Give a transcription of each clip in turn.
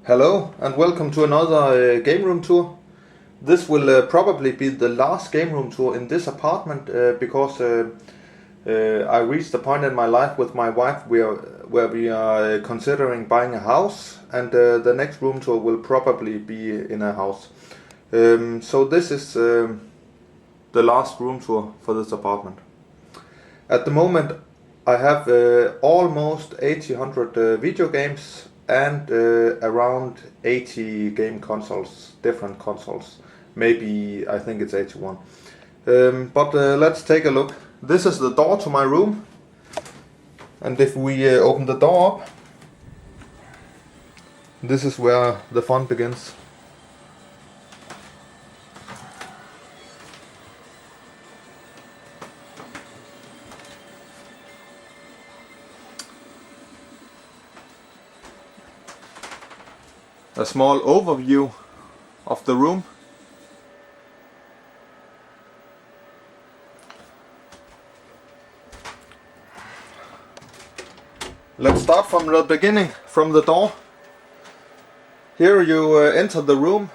Hello and welcome to another game room tour. This will probably be the last game room tour in this apartment because I reached the point in my life with my wife where we are considering buying a house, and the next room tour will probably be in a house. So this is the last room tour for this apartment. At the moment I have almost 100 video games and around 80 game consoles, different consoles. Maybe I think it's 81. But let's take a look. This is the door to my room, and if we open the door up, this is where the fun begins. A small overview of the room. Let's start from the beginning, from the door. Here you enter the room.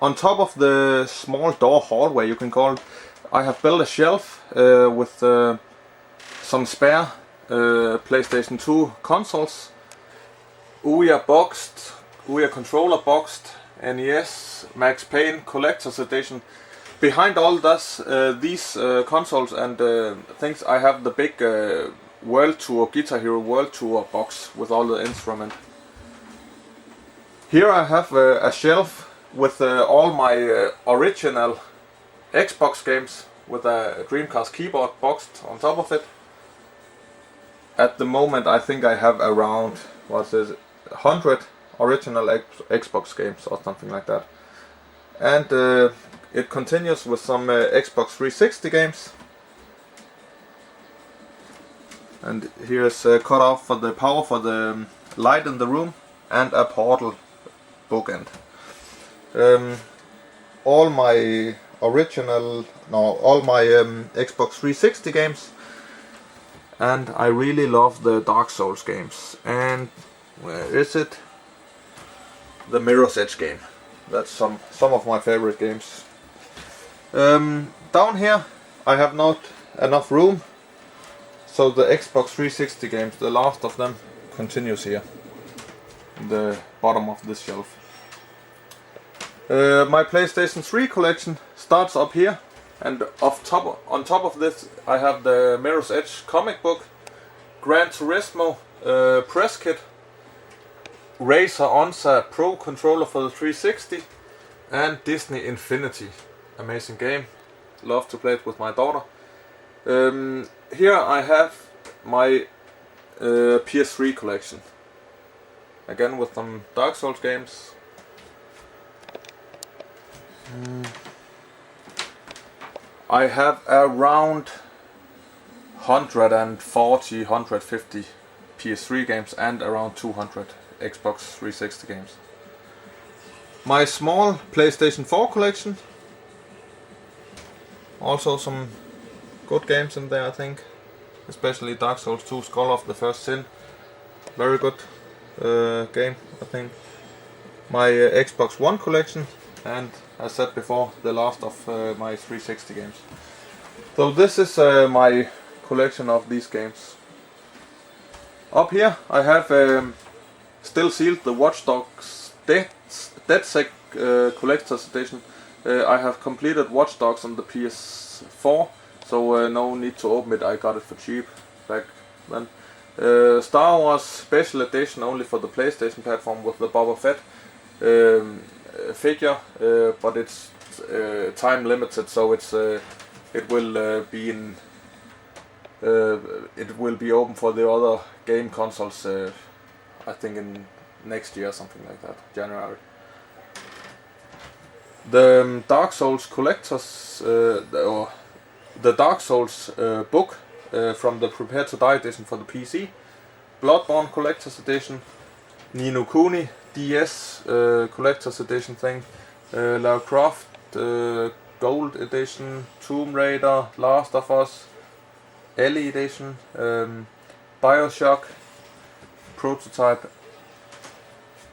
On top of the small door hallway, you can call it, I have built a shelf with some spare PlayStation 2 consoles. Ouya boxed, Ouya controller boxed, NES, Max Payne Collector's Edition. Behind all this, these consoles and things, I have the big World Tour, Guitar Hero World Tour box with all the instruments. Here I have a shelf with all my original Xbox games with a Dreamcast keyboard boxed on top of it. At the moment I think I have around 100 original Xbox games or something like that. And it continues with some Xbox 360 games. And here's cut off for the power for the light in the room, and a Portal bookend. All my Xbox 360 games, and I really love the Dark Souls games. And where is it? The Mirror's Edge game. That's some of my favorite games. Down here I have not enough room, so the Xbox 360 games, the last of them, continues here, in the bottom of this shelf. My PlayStation 3 collection starts up here, and on top of this I have the Mirror's Edge comic book, Gran Turismo press kit, Razer Onza Pro controller for the 360, and Disney Infinity. Amazing game. Love to play it with my daughter. Here I have my PS3 collection. Again with some Dark Souls games. I have around 140, 150 PS3 games and around 200 Xbox 360 games. My small PlayStation 4 collection. Also some good games in there, I think. Especially Dark Souls 2, Skull of the First Sin. Very good game, I think. My Xbox One collection, and as said before, the last of my 360 games. So this is my collection of these games. Up here I have still sealed the Watch Dogs DedSec Collector's Edition. I have completed Watch Dogs on the PS4, so no need to open it, I got it for cheap back then. Star Wars Special Edition only for the PlayStation platform with the Boba Fett figure, but it's time limited, so it's it will be open for the other game consoles, I think in next year, something like that, January. The Dark Souls collectors, the Dark Souls book from the Prepare to Die edition for the PC, Bloodborne Collector's Edition, Ni no Kuni DS Collector's Edition thing, Lara Croft Gold Edition, Tomb Raider, Last of Us, Ellie Edition, Bioshock Prototype,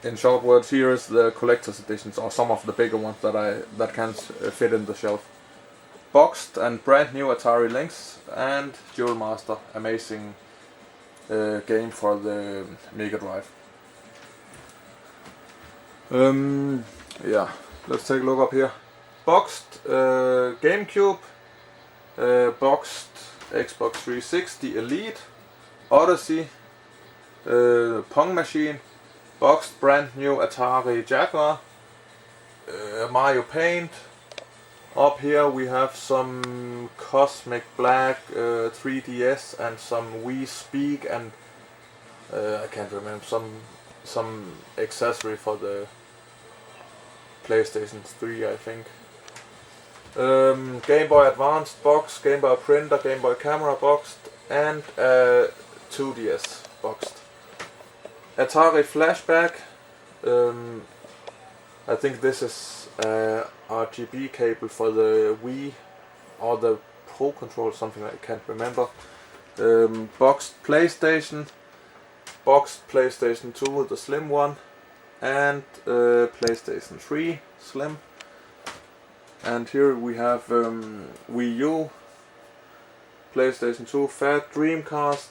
in short words, here is the collector's editions, or some of the bigger ones that can fit in the shelf. Boxed and brand new Atari Lynx and Duel Master, amazing game for the Mega Drive. Yeah, let's take a look up here. Boxed GameCube, boxed Xbox 360 Elite, Odyssey, Pong Machine, boxed brand new Atari Jaguar, Mario Paint. Up here we have some Cosmic Black 3DS and some Wii Speak and I can't remember, some accessory for the PlayStation 3, I think. Game Boy Advanced box, Game Boy Printer, Game Boy Camera boxed, and 2DS boxed. Atari Flashback. I think this is RGB cable for the Wii or the Pro Control, something I can't remember. Boxed PlayStation 2, the slim one, and PlayStation 3 slim. And here we have Wii U, PlayStation 2 Fat, Dreamcast.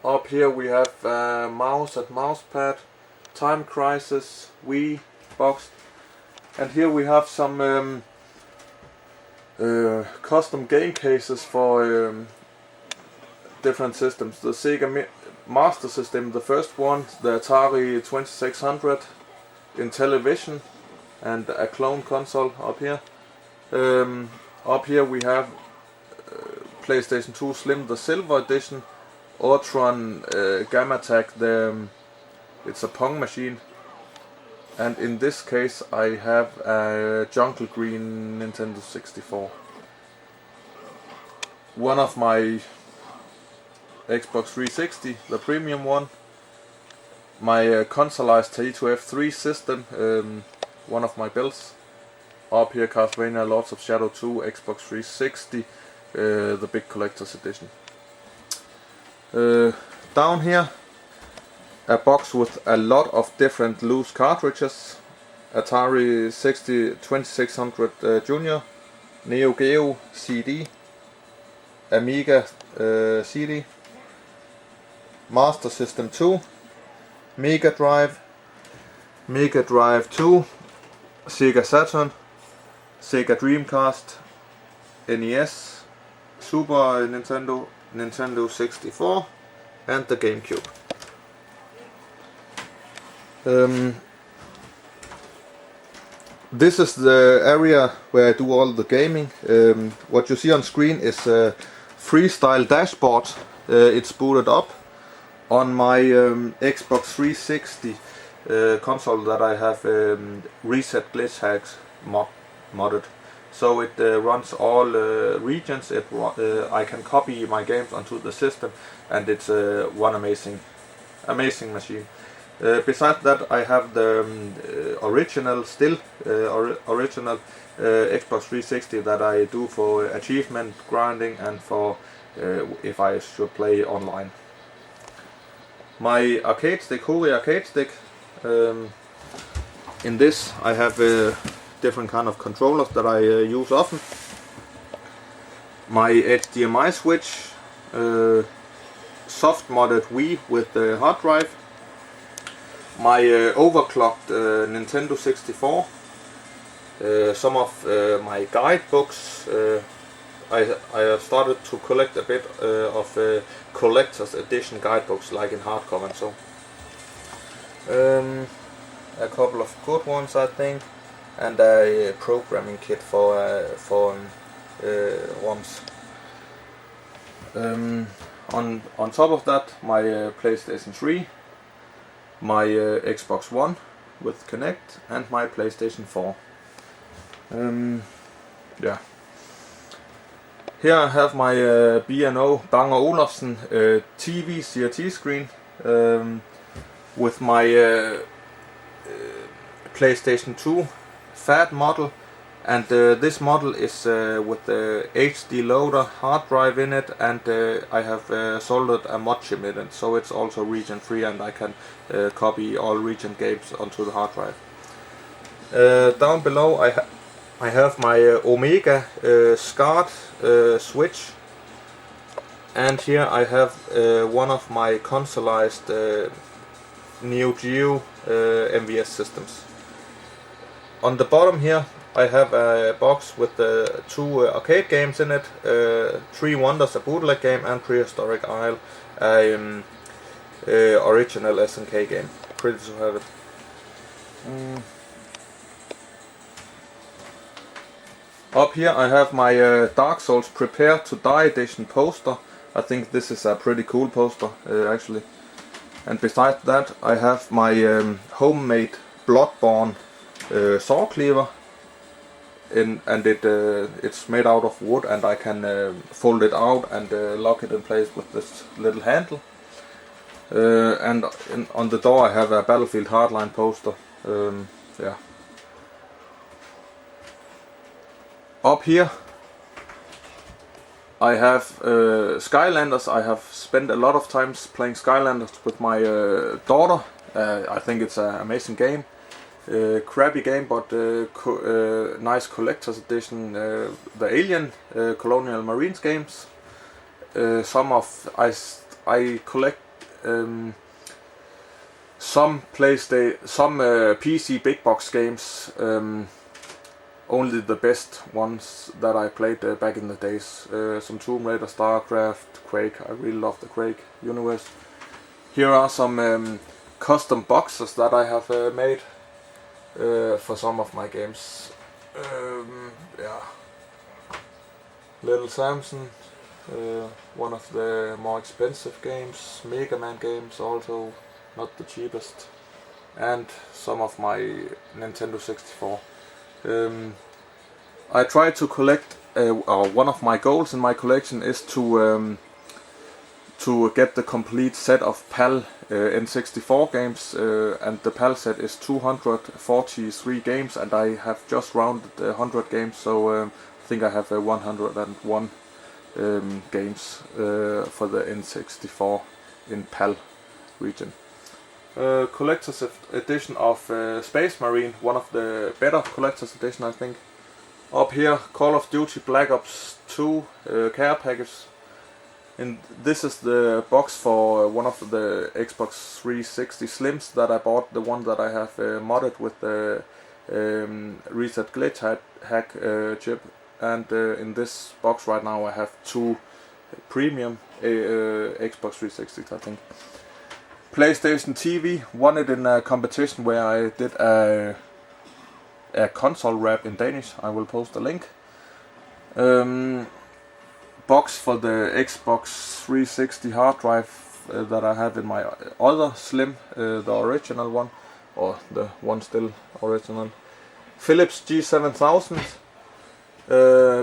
Up here we have mouse and mousepad, Time Crisis, Wii boxed. And here we have some custom game cases for different systems. The Sega Master System, the first one, the Atari 2600 Intellivision, and a clone console up here. Up here we have PlayStation 2 Slim, the Silver Edition, Ortron Gamatech, it's a Pong machine. And in this case I have a Jungle Green Nintendo 64. One of my Xbox 360, the premium one. My consoleized T2F3 system, one of my builds. Up here Castlevania Lords of Shadow 2, Xbox 360, the big collector's edition. Down here a box with a lot of different loose cartridges. Atari 2600 Junior, Neo Geo CD, Amiga CD, Master System 2, Mega Drive 2, Sega Saturn, Sega Dreamcast, NES, Super Nintendo, Nintendo 64, and the GameCube. This is the area where I do all the gaming. What you see on screen is a Freestyle dashboard. It's booted up on my Xbox 360 console that I have Reset Glitch Hacks modded. So it runs all regions. I can copy my games onto the system, and it's one amazing machine. Besides that, I have the original Xbox 360 that I do for achievement grinding and for if I should play online. My arcade stick, Hori arcade stick. In this I have different kind of controllers that I use often. My HDMI switch, soft modded Wii with the hard drive. My overclocked Nintendo 64, some of my guidebooks. I have started to collect a bit of collector's edition guidebooks, like in hardcover and so. A couple of good ones, I think, and a programming kit for ROMs. On top of that, my PlayStation 3. My Xbox One with Kinect, and my PlayStation 4. Yeah. Here I have my B&O Bang & Olufsen TV CRT screen with my PlayStation 2 Fat model And this model is with the HD loader hard drive in it, and I have soldered a mod chip in it, so it's also region free, and I can copy all region games onto the hard drive. Down below I have my Omega SCART switch, and here I have one of my consoleized Neo Geo MVS systems. On the bottom here I have a box with 2 arcade games in it, 3 Wonders, a bootleg game, and Prehistoric Isle, original SNK game. Pretty to have it. Up here I have my Dark Souls Prepare to Die edition poster. I think this is a pretty cool poster actually. And besides that I have my homemade Bloodborne saw cleaver, and it's made out of wood, and I can fold it out and lock it in place with this little handle. And on the door I have a Battlefield Hardline poster. Yeah. Up here I have Skylanders. I have spent a lot of times playing Skylanders with my daughter. I think it's an amazing game. Crappy game, but nice collector's edition. The Alien Colonial Marines games. I collect some PC big box games. Only the best ones that I played back in the days. Some Tomb Raider, StarCraft, Quake. I really love the Quake universe. Here are some custom boxes that I have made for some of my games. Yeah. Little Samson, one of the more expensive games. Mega Man games, also not the cheapest. And some of my Nintendo 64. I try to collect, or one of my goals in my collection is to get the complete set of PAL N64 games, and the PAL set is 243 games, and I have just rounded 100 games, so I think I have 101 games for the N64 in PAL region. Collector's edition of Space Marine, one of the better collector's edition, I think. Up here, Call of Duty Black Ops 2 care package. And this is the box for one of the Xbox 360 Slims that I bought, the one that I have modded with the Reset Glitch hack chip. And in this box right now I have 2 premium Xbox 360s, I think. PlayStation TV, won it in a competition where I did a console rap in Danish. I will post a link. Box for the Xbox 360 hard drive that I have in my other Slim, the original one, or the one still original. Philips G7000,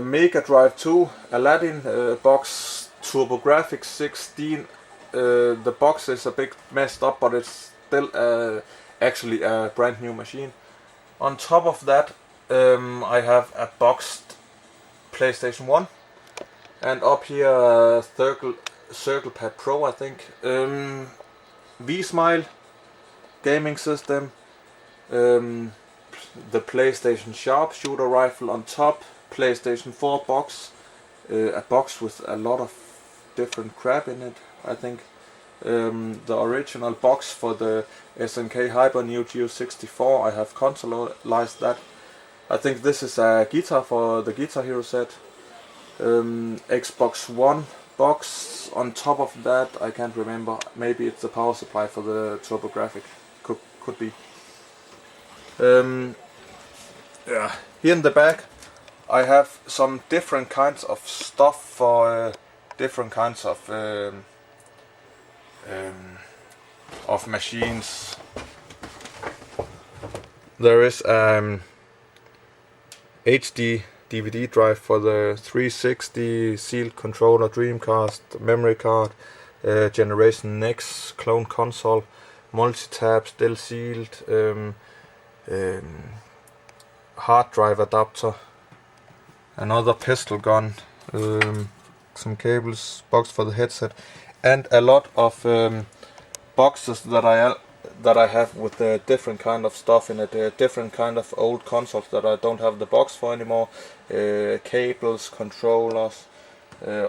Mega Drive 2, Aladdin box, TurboGrafx 16. The box is a bit messed up, but it's still actually a brand new machine. On top of that, I have a boxed PlayStation 1, and up here Circle Pad Pro, I think. V-Smile gaming system, the PlayStation Sharpshooter rifle on top, PlayStation 4 box, a box with a lot of different crap in it, I think. The original box for the SNK Hyper Neo Geo 64, I have consoleized that. I think this is a guitar for the Guitar Hero set. Xbox One box on top of that, I can't remember. Maybe it's the power supply for the TurboGrafx. Could be. Yeah. Here in the back, I have some different kinds of stuff for different kinds of machines. There is HD DVD drive for the 360, sealed controller, Dreamcast, memory card, Generation Next, clone console, multi-tab, still sealed, hard drive adapter, another pistol gun, some cables, box for the headset, and a lot of boxes that I have with different kind of stuff in it, different kind of old consoles that I don't have the box for anymore, cables, controllers,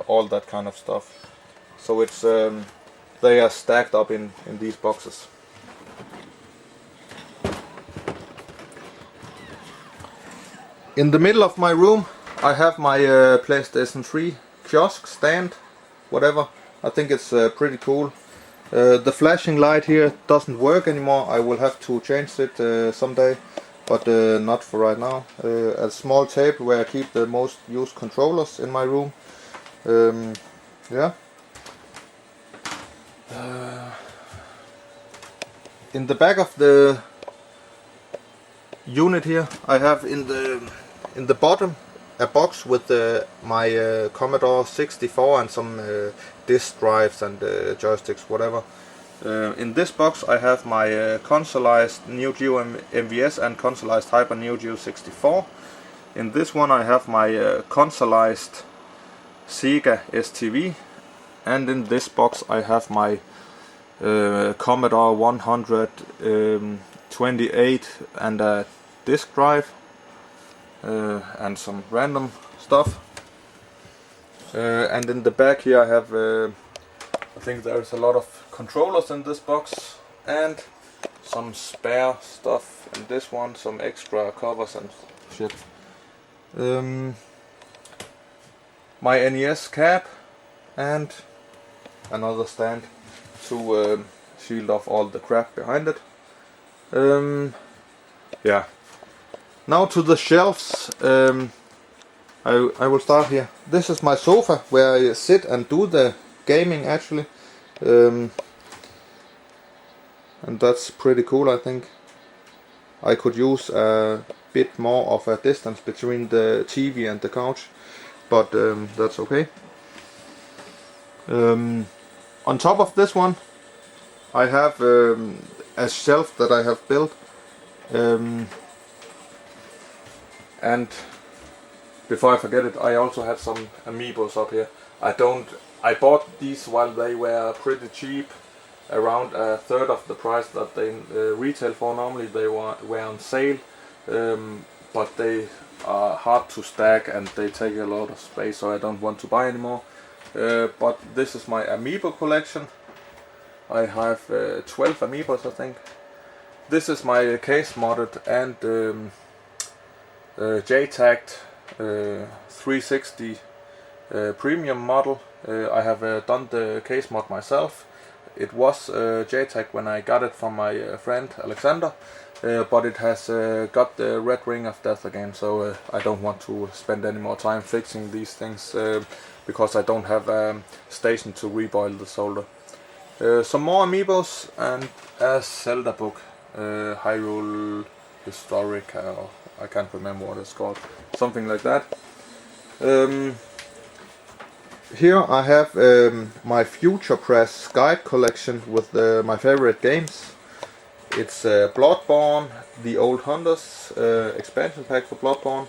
all that kind of stuff. So it's they are stacked up in these boxes. In the middle of my room I have my PlayStation 3 kiosk stand, whatever. I think it's pretty cool. The flashing light here doesn't work anymore. I will have to change it someday, but not for right now. A small table where I keep the most used controllers in my room. Yeah. In the back of the unit here, I have in the bottom a box with my Commodore 64 and some disk drives and joysticks, whatever. In this box I have my consoleized Neo Geo MVS and consoleized Hyper Neo Geo 64. In this one I have my consoleized Sega STV, and in this box I have my Commodore 128 and a disk drive and some random stuff. And in the back here I have I think there's a lot of controllers in this box and some spare stuff in this one, some extra covers and shit. My NES cap and another stand to shield off all the crap behind it. Yeah. Now to the shelves. I will start here. This is my sofa where I sit and do the gaming actually. And that's pretty cool, I think. I could use a bit more of a distance between the TV and the couch, but that's okay. On top of this one I have a shelf that I have built, and before I forget it, I also have some amiibos up here. I bought these while they were pretty cheap, around a third of the price that they retail for normally. They were on sale, but they are hard to stack and they take a lot of space, so I don't want to buy anymore. But this is my amiibo collection. I have 12 amiibos, I think. This is my case modded and JTAG'd 360 premium model. I have done the case mod myself. It was JTAG when I got it from my friend Alexander, but it has got the red ring of death again, so I don't want to spend any more time fixing these things because I don't have a station to reboil the solder. Some more amiibos and a Zelda book, Hyrule Historic, I can't remember what it's called, something like that. Here I have my Future Press guide collection with my favorite games. It's Bloodborne, the Old Hunters expansion pack for Bloodborne,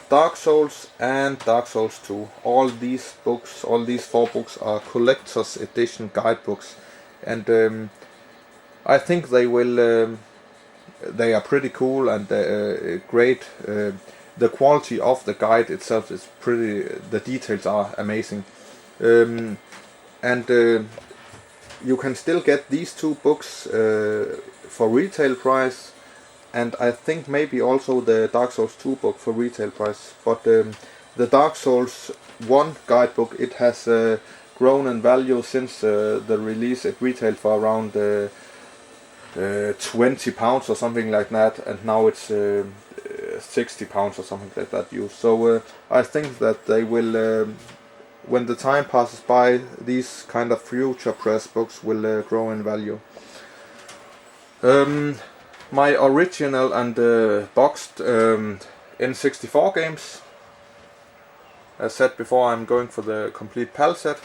Dark Souls and Dark Souls 2. All these books, all these 4 books are collector's edition guidebooks, and I think they will. They are pretty cool and great. The quality of the guide itself is pretty. The details are amazing, and you can still get these 2 books for retail price, and I think maybe also the Dark Souls 2 book for retail price. But the Dark Souls 1 guidebook, it has grown in value since the release. It retailed for around £20 or something like that, and now it's £60 or something like that used. So I think that they will, when the time passes by, these kind of Future Press books will grow in value. My original and boxed N64 games. As said before, I'm going for the complete PAL set.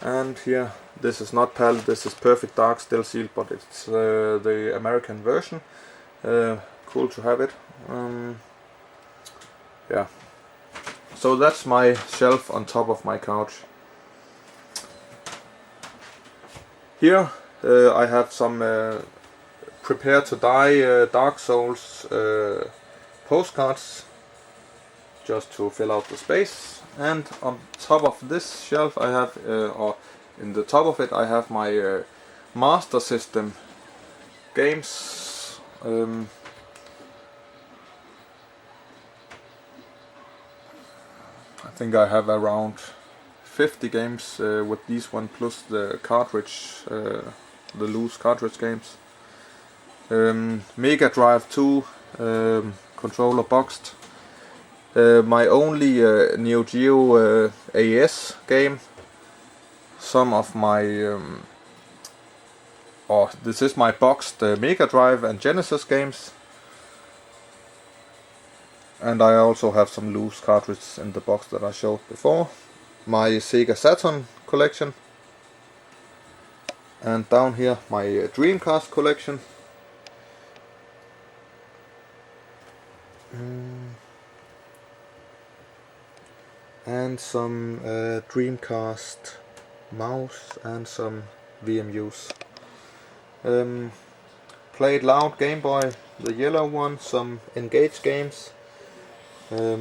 And here, this is not PAL, this is Perfect Dark, still sealed, but it's the American version. Cool to have it. Yeah. So that's my shelf on top of my couch. Here I have some Prepare to Die Dark Souls postcards, just to fill out the space. And on top of this shelf I have, or in the top of it, I have my Master System games. I think I have around 50 games with these one, plus the cartridge, the loose cartridge games. Mega Drive 2 controller boxed. My only Neo Geo AES game. Some of my this is my boxed Mega Drive and Genesis games. And I also have some loose cartridges in the box that I showed before. My Sega Saturn collection. And down here my Dreamcast collection. And some Dreamcast mouse and some VMUs. Played Loud Game Boy, the yellow one, some Engage games. A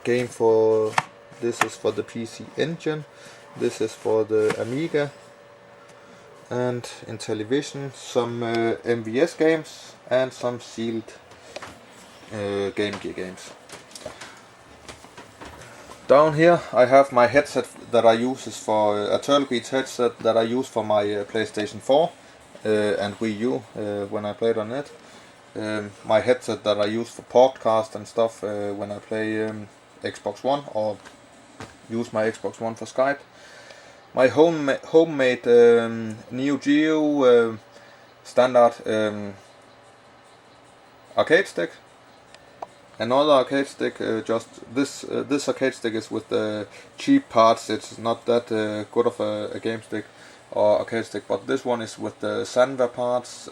game for, this is for the PC Engine, this is for the Amiga, and in television some MVS games and some sealed Game Gear games. Down here I have my headset that I use for a Turtle Beach headset that I use for my PlayStation 4 and Wii U when I played on it. My headset that I use for podcast and stuff when I play Xbox One or use my Xbox One for Skype. My homemade Neo Geo standard arcade stick. Another arcade stick, just this arcade stick is with the cheap parts. It's not that good of a game stick or arcade stick, but this one is with the Sanwa parts.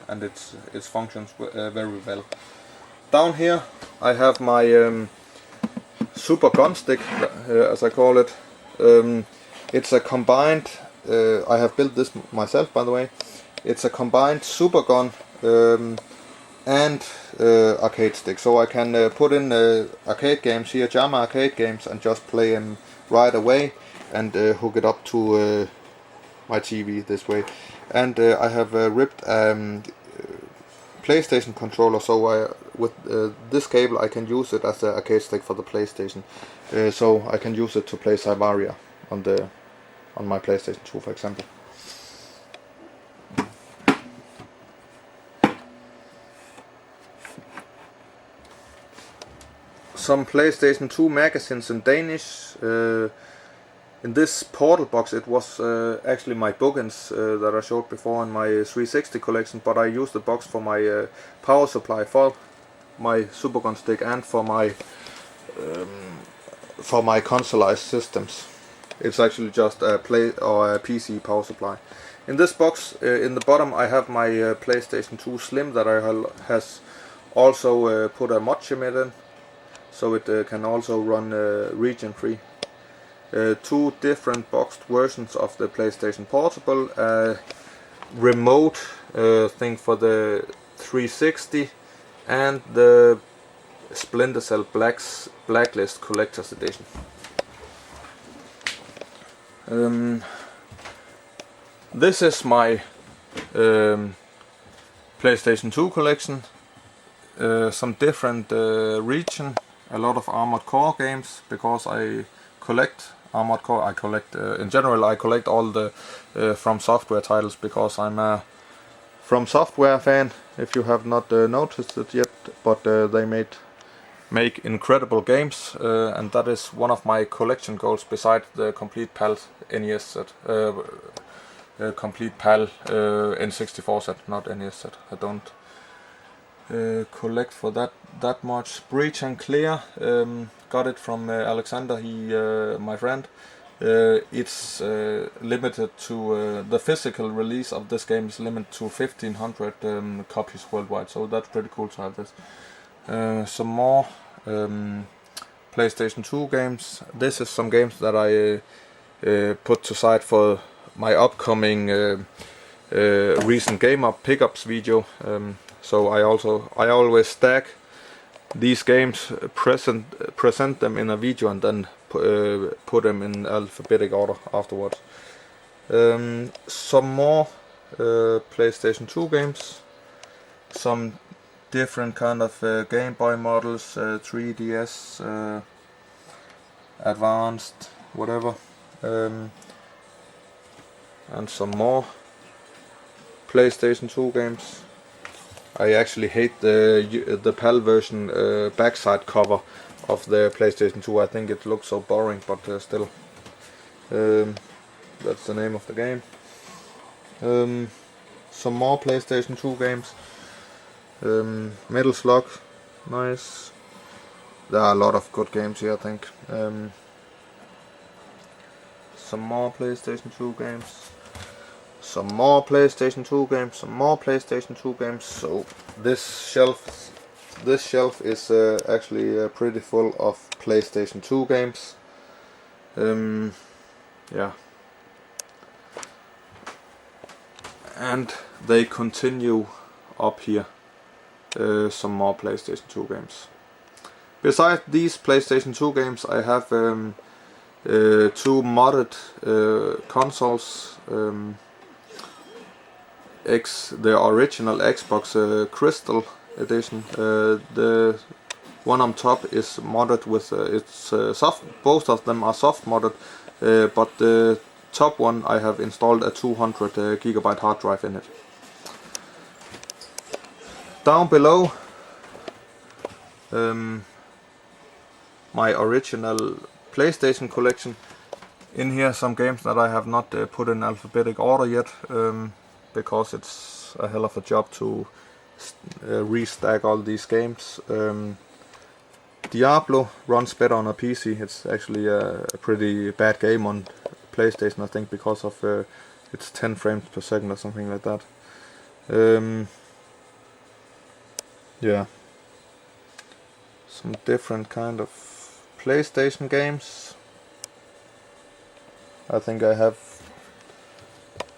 And it functions very well. Down here I have my Super Gun Stick, as I call it. It's a combined, I have built this myself by the way, it's a combined Super Gun and arcade stick. So I can put in arcade games here, JAMA arcade games, and just play them right away and hook it up to my TV this way. And I have ripped PlayStation controller, so with this cable I can use it as an arcade stick for the PlayStation. So I can use it to play Cyberia on my PlayStation 2, for example. Some PlayStation 2 magazines in Danish. In this portal box it was actually my bookends that I showed before in my 360 collection, but I used the box for my power supply for my Super Gun stick and for my consoleized systems. It's actually just a PC power supply. In this box, in the bottom, I have my PlayStation 2 Slim that I has also put a mod chip in, so it can also run region free. Two different boxed versions of the PlayStation Portable, remote thing for the 360, and the Splinter Cell Blacklist Collector's Edition. This is my PlayStation 2 collection. Some different region, a lot of Armored Core games, because I collect Armored Core. I collect in general. I collect all the From Software titles because I'm a From Software fan. If you have not noticed it yet, but they make incredible games, and that is one of my collection goals. Besides the complete PAL NES set, complete PAL N64 set, not NES set. I don't collect for that much. Breach and Clear, got it from Alexander, my friend. It's limited to the physical release of this game is limited to 1500 copies worldwide, so that's pretty cool to have this. Some more PlayStation 2 games. This is some games that I put to side for my upcoming recent gamer pickups video. So I always stack these games, present them in a video, and then put them in alphabetic order afterwards. Some more PlayStation 2 games, some different kind of Game Boy models, 3DS, Advanced, whatever, and some more PlayStation 2 games. I actually hate the PAL version backside cover of the PlayStation 2. I think it looks so boring, but still, that's the name of the game. Some more PlayStation 2 games. Metal Slug, nice. There are a lot of good games here, I think. Some more PlayStation 2 games. Some more PlayStation 2 games. Some more PlayStation 2 games. So this shelf is actually pretty full of PlayStation 2 games. Yeah. And they continue up here. Some more PlayStation 2 games. Besides these PlayStation 2 games, I have 2 modded consoles. The original Xbox Crystal Edition. The one on top is modded with soft. Both of them are soft modded, but the top one I have installed a 200 gigabyte hard drive in it. Down below, my original PlayStation collection. In here some games that I have not put in alphabetic order yet, because it's a hell of a job to restack all these games. Diablo runs better on a PC. It's actually a pretty bad game on PlayStation, I think, because of it's 10 frames per second or something like that. Yeah, some different kind of PlayStation games. I think I have,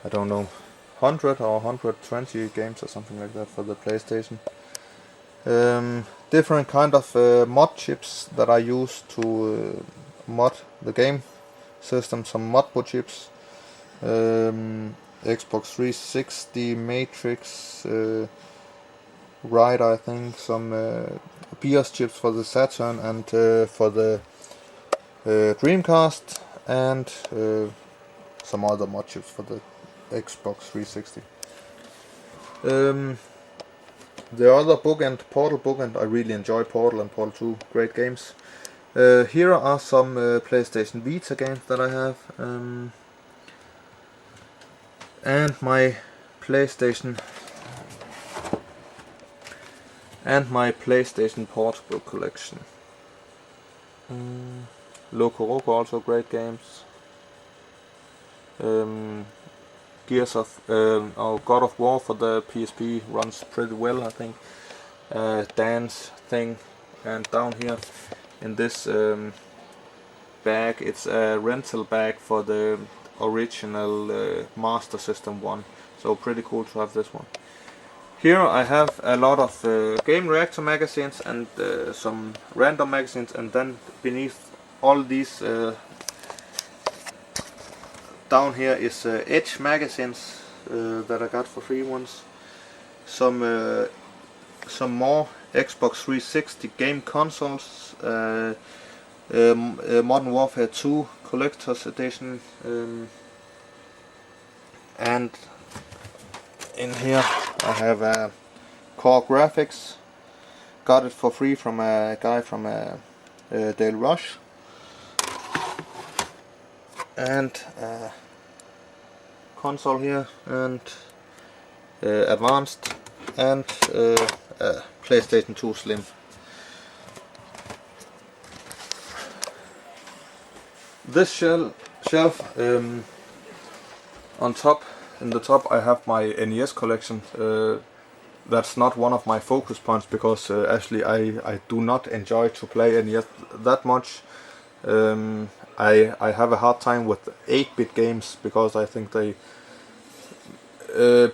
I don't know, 100 or 120 games or something like that for the PlayStation. Different kind of mod chips that I use to mod the game system. Some Modbo chips, Xbox 360, Matrix, Ride, I think, some BIOS chips for the Saturn and for the Dreamcast, and some other mod chips for the Xbox 360. The other bookend, Portal bookend, I really enjoy Portal and Portal 2, great games. Here are some PlayStation Vita games that I have, and my PlayStation Portable collection. Loco Roco, also great games. God of War for the PSP runs pretty well, I think. Dance thing, and down here in this bag, it's a rental bag for the original Master System one, so pretty cool to have this one. Here I have a lot of Game Reactor magazines and some random magazines, and then beneath all these down here is Edge magazines that I got for free once. Some more Xbox 360 game consoles, Modern Warfare 2 Collector's Edition, and in here I have Core Graphics. Got it for free from a guy from Dale Rush. And console here, and Advanced, and PlayStation 2 Slim. This shelf, on top, in the top, I have my NES collection. that's not one of my focus points, because actually I do not enjoy to play NES that much. I have a hard time with 8-bit games, because I think they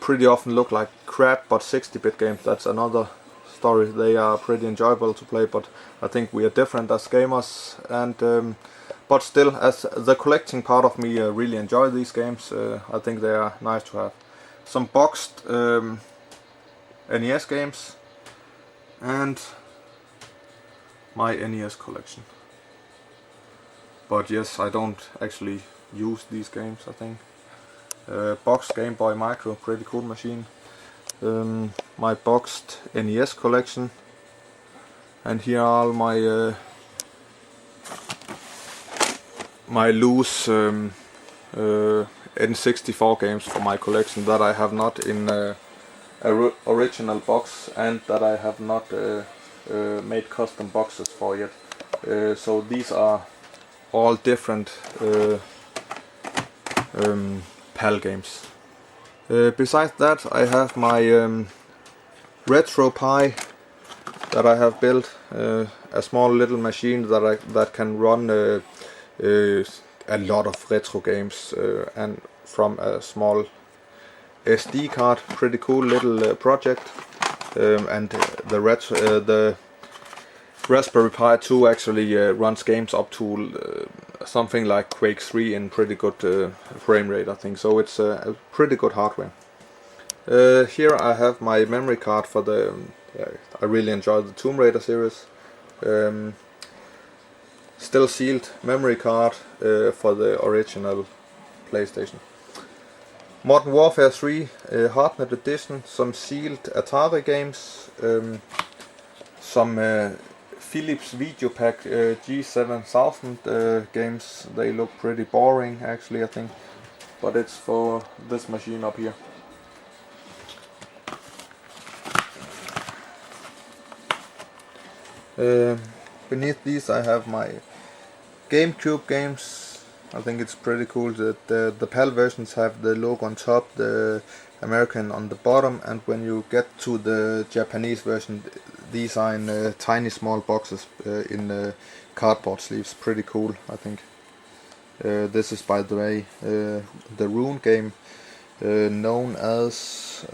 pretty often look like crap, but 60-bit games, that's another story. They are pretty enjoyable to play, but I think we are different as gamers, and but still, as the collecting part of me, really enjoy these games. I think they are nice to have. Some boxed NES games and my NES collection. But yes, I don't actually use these games, I think. Boxed Game Boy Micro, pretty cool machine. My boxed NES collection, and here are all my my loose N64 games for my collection that I have not in original box, and that I have not made custom boxes for yet. So these are all different PAL games. Besides that, I have my RetroPie that I have built, a small little machine that can run a lot of retro games, and from a small SD card. Pretty cool little project, and the Raspberry Pi 2 actually runs games up to something like Quake 3 in pretty good frame rate, I think. So it's a pretty good hardware. Here I have my memory card for the. I really enjoy the Tomb Raider series. Still sealed memory card for the original PlayStation. Modern Warfare 3 Hardnet Edition, some sealed Atari games, some Philips Videopack G7000 games. They look pretty boring actually, I think, but it's for this machine up here. Beneath these I have my GameCube games. I think it's pretty cool that the PAL versions have the logo on top, the American on the bottom, and when you get to the Japanese version, these are in tiny small boxes in cardboard sleeves. Pretty cool, I think. This is, by the way, the Rune game, known as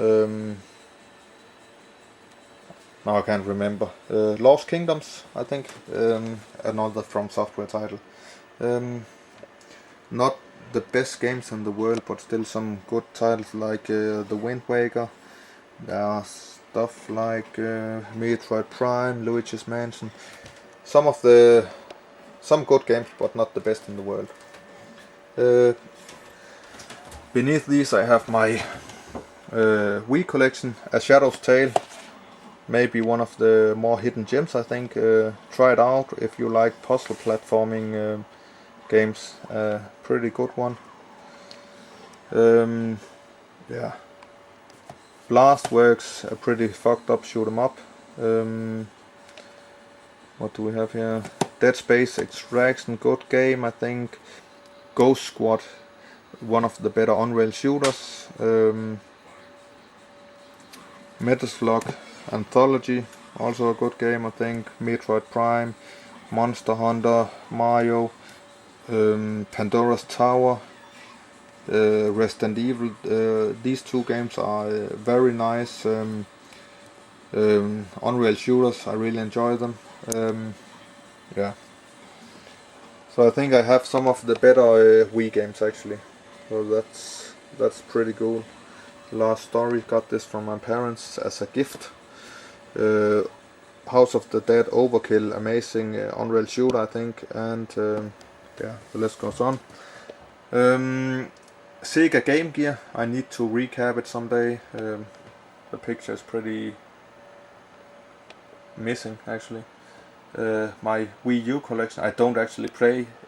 now I can't remember. Lost Kingdoms, I think. Another From Software title. Not the best games in the world, but still some good titles like The Wind Waker. There are stuff like Metroid Prime, Luigi's Mansion. Some good games, but not the best in the world. Beneath these I have my Wii collection, A Shadow's Tale. Maybe one of the more hidden gems, I think. Try it out if you like puzzle platforming games. Pretty good one. Yeah. Blastworks, a pretty fucked up shoot 'em up. What do we have here? Dead Space Extraction, good game, I think. Ghost Squad, one of the better on-rail shooters. Metal Slug Anthology, also a good game, I think. Metroid Prime, Monster Hunter, Mario, Pandora's Tower, Resident Evil. These two games are very nice on-rail shooters. I really enjoy them. Yeah. So I think I have some of the better Wii games actually. So that's pretty cool. Last Story, got this from my parents as a gift. House of the Dead Overkill, amazing on-rail shooter, I think, and yeah, the list goes on. Sega Game Gear, I need to recap it someday. The picture is pretty missing actually. My Wii U collection, I don't actually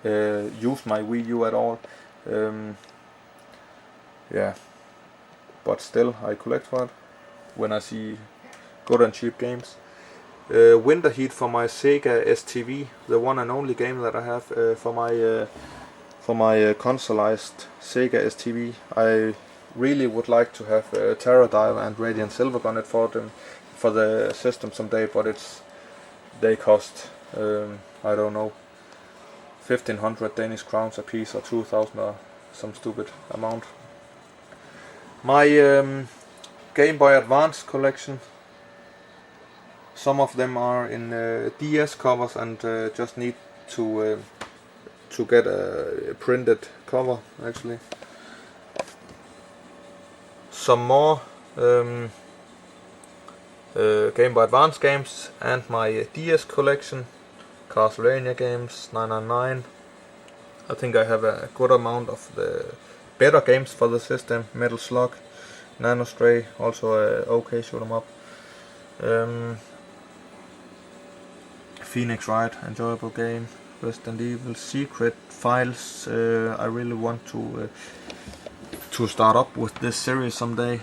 use my Wii U at all. Yeah, but still I collect for it when I see good and cheap games. Winter Heat for my Sega STV, the one and only game that I have for my consoleized Sega STV. I really would like to have Terra Dive and Radiant Silvergunnet for the system someday, but they cost I don't know, 1,500 Danish crowns a piece, or 2,000, or some stupid amount. My Game Boy Advance collection, some of them are in DS covers and just need to get a printed cover actually. Some more Game Boy Advance games, and my DS collection, Castlevania games, 999. I think I have a good amount of the better games for the system. Metal Slug, Nanostray, also a okay shoot 'em up. Phoenix Wright, enjoyable game. Resident Evil, Secret Files. I really want to start up with this series someday.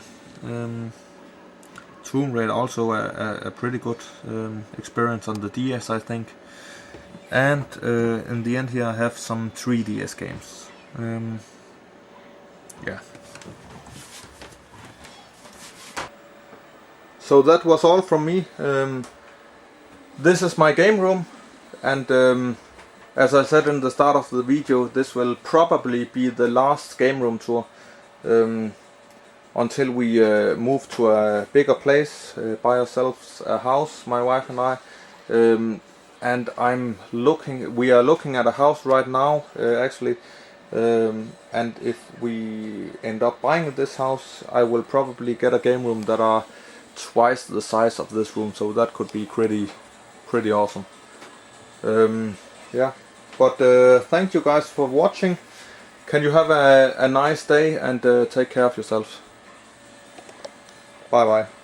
Tomb Raider, also a pretty good experience on the DS, I think. And in the end here I have some 3DS games. Yeah. So that was all from me. This is my game room, and as I said in the start of the video, this will probably be the last game room tour until we move to a bigger place, buy ourselves a house, my wife and I. And we are looking at a house right now actually, and if we end up buying this house, I will probably get a game room that are twice the size of this room, so that could be pretty awesome. Yeah, but thank you guys for watching. Can you have a nice day, and take care of yourself. Bye bye.